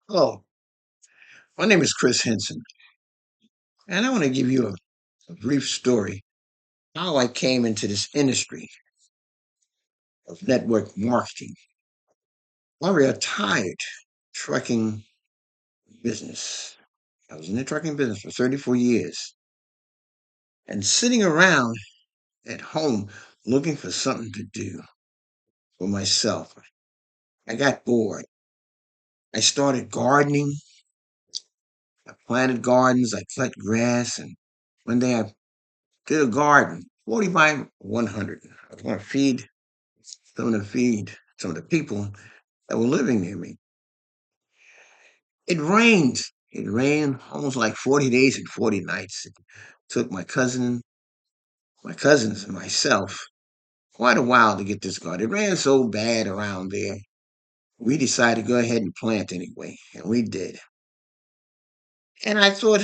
Hello, my name is Chris Henson, and I want to give you a brief story how I came into this industry of network marketing. I retired trucking business. I was in the trucking business for 34 years and sitting around at home looking for something to do for myself. I got bored. I started gardening. I planted gardens. I cut grass. And one day I did a garden, 40 by 100. I was going to feed some of the people that were living near me. It rained. It rained almost like 40 days and 40 nights. It took my cousins and myself quite a while to get this garden. It ran so bad around there. We decided to go ahead and plant anyway, and we did. And I thought,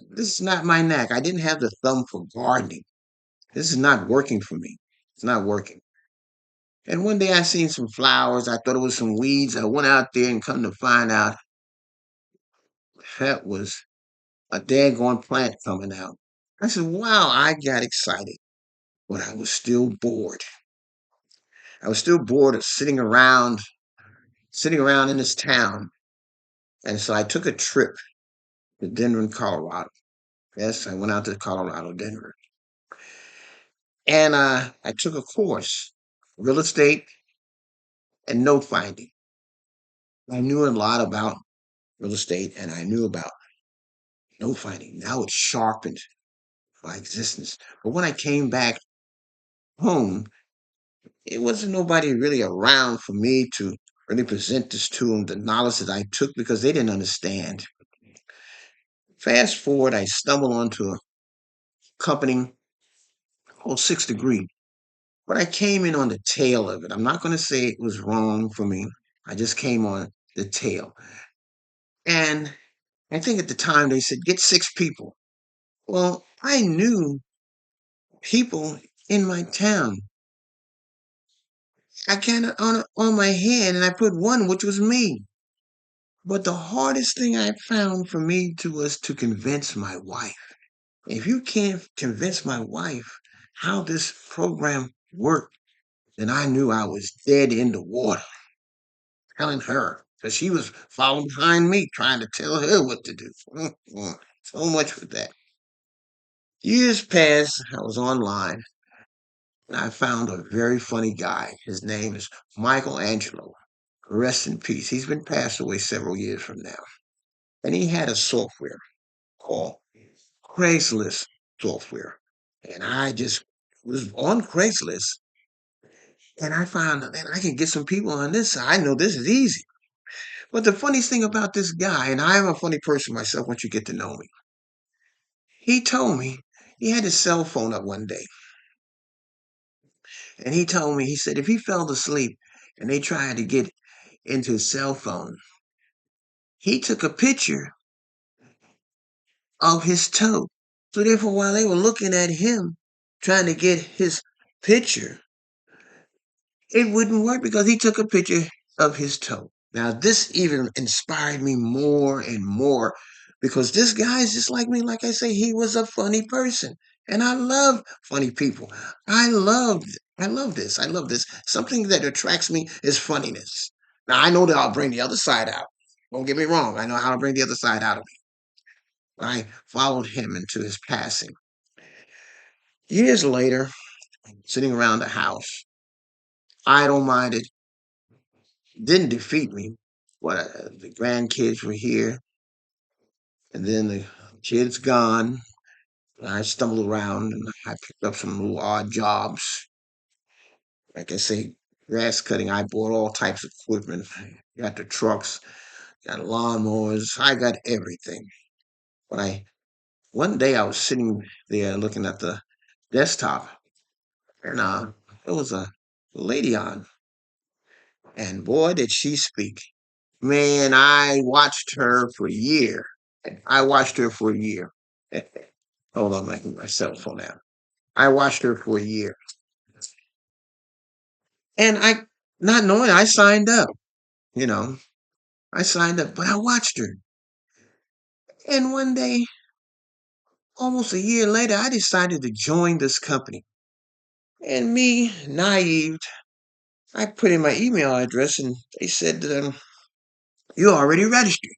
this is not my knack. I didn't have the thumb for gardening. This is not working for me. It's not working. And one day I seen some flowers. I thought it was some weeds. I went out there and come to find out that was a daggone plant coming out. I said, wow, I got excited, but I was still bored. I was still bored of sitting around in this town. And so I took a trip to Denver, Colorado. Yes, I went out to Colorado, Denver. And I took a course, real estate and note finding. I knew a lot about real estate and I knew about note finding. Now it sharpened my existence. But when I came back home, it wasn't nobody really around for me to really present this to them, the knowledge that I took, because they didn't understand. Fast forward, I stumbled onto a company called Six Degree, but I came in on the tail of it. I'm not going to say it was wrong for me. I just came on the tail. And I think at the time they said, get six people. Well, I knew people in my town. I kind of on my head and I put one, which was me. But the hardest thing I found for me to was to convince my wife. If you can't convince my wife how this program worked, then I knew I was dead in the water. Telling her because she was following behind me, trying to tell her what to do. So much for that. Years passed. I was online and I found a very funny guy. His name is Michelangelo. Rest in peace. He's been passed away several years from now. And he had a software called Craigslist software. And I just was on Craigslist and I found that I can get some people on this side. I know this is easy. But the funniest thing about this guy, and I'm a funny person myself once you get to know me, he told me he had his cell phone up one day. And he told me, he said, if he fell asleep and they tried to get into his cell phone, he took a picture of his toe. So therefore, while they were looking at him, trying to get his picture, it wouldn't work because he took a picture of his toe. Now, this even inspired me more and more because this guy is just like me. Like I say, he was a funny person. And I love funny people. I love this. I love this. Something that attracts me is funniness. Now, I know that I'll bring the other side out. Don't get me wrong. I know how to bring the other side out of me. I followed him into his passing. Years later, sitting around the house, idle minded, didn't defeat me. What the grandkids were here, and then the kids gone. I stumbled around and I picked up some little odd jobs. Like I say, grass cutting. I bought all types of equipment. Got the trucks, got lawnmowers. I got everything. But I one day I was sitting there looking at the desktop, and there was a lady on, and boy did she speak. Man, I watched her for a year. I watched her for a year. Hold on, my cell phone out. I watched her for a year. And I, not knowing, I signed up, you know. I signed up, but I watched her. And one day, almost a year later, I decided to join this company. And me, naive, I put in my email address and they said, you're already registered.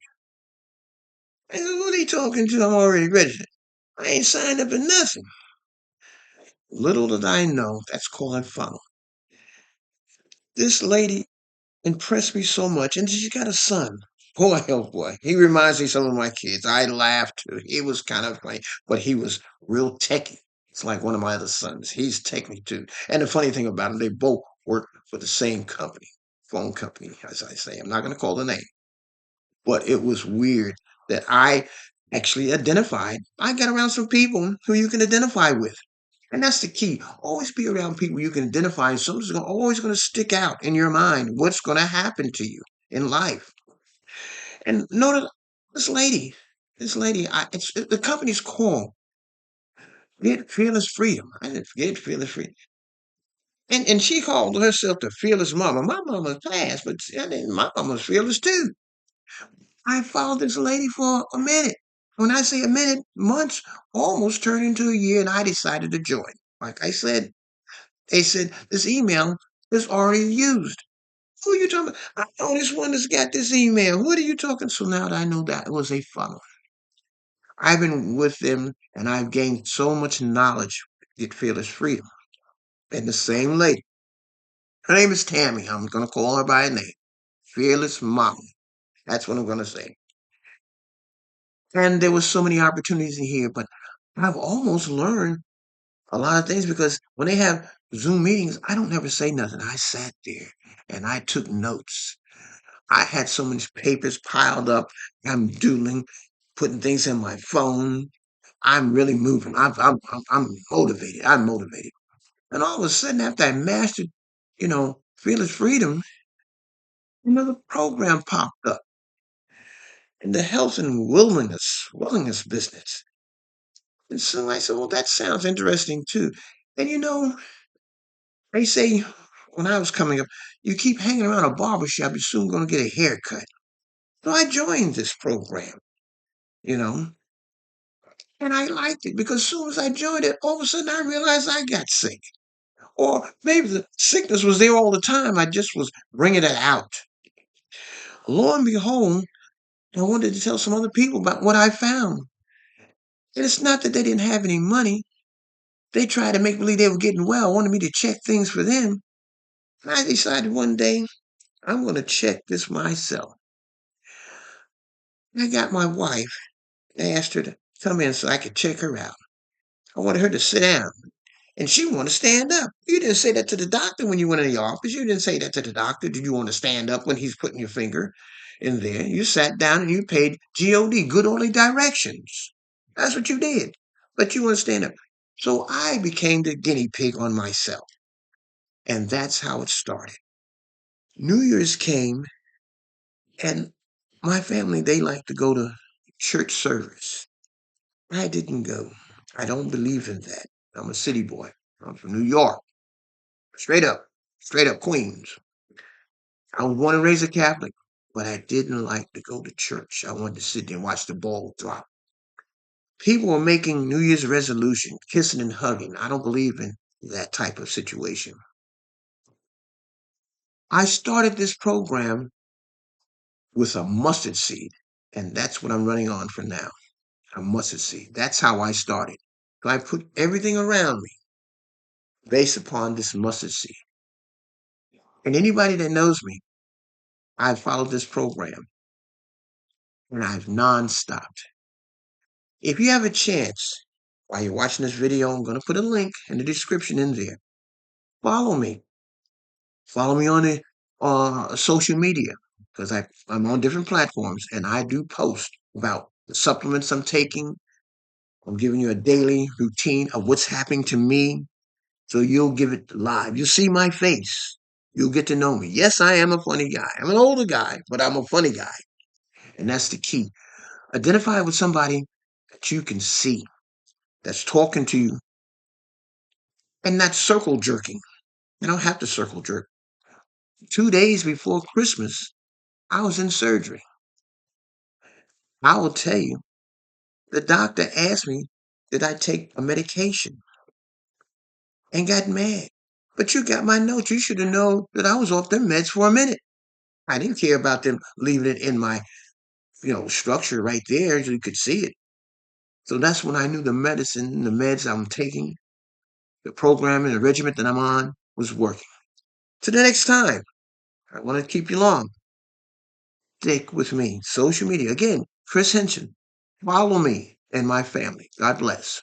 I said, what are you talking to? I'm already registered. I ain't signed up for nothing. Little did I know that's called a funnel. This lady impressed me so much, and she got a son. Boy, oh boy, he reminds me of some of my kids. I laughed too. He was kind of funny, but he was real techy. It's like one of my other sons. He's techy too. And the funny thing about him, they both work for the same company, phone company, as I say. I'm not going to call the name, but it was weird that I actually identified. I got around some people who you can identify with. And that's the key. Always be around people you can identify, and something's always going to stick out in your mind. What's going to happen to you in life? And notice this lady, the company's called Get Fearless Freedom. I didn't forget Fearless Freedom. And she called herself the Fearless Mama. My mama's passed, but my mama's fearless too. I followed this lady for a minute. When I say a minute, months almost turned into a year, and I decided to join. Like I said, they said this email is already used. Who are you talking about? I know this one that's got this email. What are you talking? So now that I know that it was a funnel. I've been with them and I've gained so much knowledge. Get Fearless Freedom. And the same lady, her name is Tammy. I'm going to call her by her name. Fearless Mama. That's what I'm going to say. And there was so many opportunities in here, but I've almost learned a lot of things because when they have Zoom meetings, I don't ever say nothing. I sat there and I took notes. I had so many papers piled up. I'm doodling, putting things in my phone. I'm really moving. I'm motivated. I'm motivated. And all of a sudden, after I mastered, Fearless Freedom, another program popped up in the health and wellness business. And so I said, well, that sounds interesting too. And they say when I was coming up, you keep hanging around a barber shop, you're soon going to get a haircut. So I joined this program, you know, and I liked it because as soon as I joined it, all of a sudden I realized I got sick. Or maybe the sickness was there all the time. I just was bringing it out. Lo and behold, I wanted to tell some other people about what I found. And it's not that they didn't have any money. They tried to make believe they were getting well, wanted me to check things for them. And I decided one day, I'm going to check this myself. I got my wife. I asked her to come in so I could check her out. I wanted her to sit down. And she wanted to stand up. You didn't say that to the doctor when you went in the office. You didn't say that to the doctor. Did you want to stand up when he's putting your finger in there? You sat down and you paid GOD, good only directions. That's what you did. But you want to stand up. So I became the guinea pig on myself. And that's how it started. New Year's came and my family, they like to go to church service. I didn't go. I don't believe in that. I'm a city boy. I'm from New York. Straight up Queens. I was born and raised a Catholic, but I didn't like to go to church. I wanted to sit there and watch the ball drop. People were making New Year's resolution, kissing and hugging. I don't believe in that type of situation. I started this program with a mustard seed, and that's what I'm running on for now. A mustard seed. That's how I started. So I put everything around me based upon this mustard seed. And anybody that knows me, I've followed this program and I've non-stopped. If you have a chance, while you're watching this video, I'm going to put a link in the description in there. Follow me. Follow me on the social media because I'm on different platforms and I do post about the supplements I'm taking. I'm giving you a daily routine of what's happening to me. So you'll give it live. You'll see my face. You'll get to know me. Yes, I am a funny guy. I'm an older guy, but I'm a funny guy. And that's the key. Identify with somebody that you can see that's talking to you and not circle jerking. You don't have to circle jerk. 2 days before Christmas, I was in surgery. I will tell you, the doctor asked me, did I take a medication and got mad. But you got my notes. You should have known that I was off them meds for a minute. I didn't care about them leaving it in my, structure right there so you could see it. So that's when I knew the medicine, the meds I'm taking, the program and the regiment that I'm on was working. Till the next time, I want to keep you long. Stick with me. Social media. Again, Chris Henson. Follow me and my family. God bless.